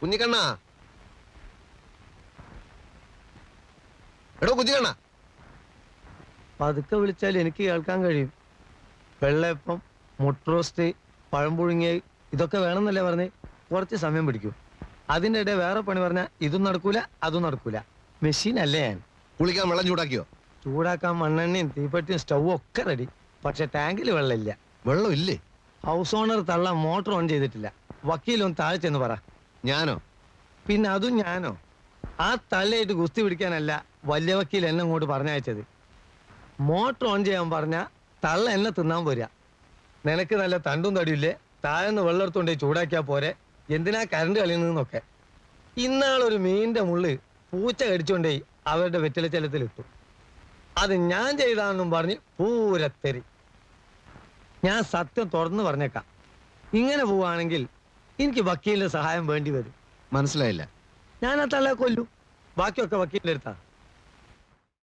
കുഞ്ഞിക്കണ്ണ, എടോ കുഞ്ഞിക്കണ്ണ. പതുക്കെ വിളിച്ചാൽ എനിക്ക് കേൾക്കാൻ കഴിയും. വെള്ളയപ്പം, മുട്ടറോസ്റ്റ്, പഴം പുഴുങ്ങിയ ഇതൊക്കെ വേണമെന്നല്ലേ പറഞ്ഞ്? കുറച്ച് സമയം പിടിക്കും. അതിൻ്റെ ഇടയിൽ വേറെ പണി പറഞ്ഞാൽ ഇതും നടക്കൂല അതും നടക്കൂല. മെഷീൻ അല്ലേ ഞാൻ. കുളിക്കാൻ വെള്ളം ചൂടാക്കിയോ? ചൂടാക്കാൻ മണ്ണെണ്ണയും തീപ്പെട്ടിയും സ്റ്റൗവും ഒക്കെ റെഡി. പക്ഷെ ടാങ്കിൽ വെള്ളമില്ല. വെള്ളം ഇല്ലേ? ഹൗസ് ഓണർ തള്ള മോട്ടർ ഓൺ ചെയ്തിട്ടില്ല. വക്കീലൊന്ന് താഴെ ചെന്ന് പറ. ഞാനോ? പിന്നെ അതും ഞാനോ? ആ തള്ളയായിട്ട് ഗുസ്തി പിടിക്കാനല്ല വലിയ വക്കീൽ എന്നെ അങ്ങോട്ട് പറഞ്ഞയച്ചത്. മോട്ടർ ഓൺ ചെയ്യാൻ പറഞ്ഞ തള്ള എന്നെ തിന്നാൻ പോരാ. നിനക്ക് നല്ല തണ്ടും തടിയില്ലേ, താഴെന്ന് വെള്ളം എടുത്തുകൊണ്ടേ ചൂടാക്കിയാ പോരെ, എന്തിനാ കറണ്ട് കളിയുന്നതെന്നൊക്കെ. ഇന്നാളൊരു മീനിന്റെ മുള്ള് പൂച്ച കടിച്ചോണ്ടേ അവരുടെ വെറ്റിലച്ചലത്തിലിട്ടു. അത് ഞാൻ ചെയ്താണെന്നും പറഞ്ഞ് പൂരത്തെറി. ഞാൻ സത്യം തുറന്നു പറഞ്ഞേക്കാം. ഇങ്ങനെ പോവുകയാണെങ്കിൽ എനിക്ക് വക്കീലിന്റെ സഹായം വേണ്ടി വരും. മനസ്സിലായില്ല. ഞാൻ ആ തള്ളയെ കൊല്ലും. ബാക്കിയൊക്കെ വക്കീലിന്റെ അടുത്താ.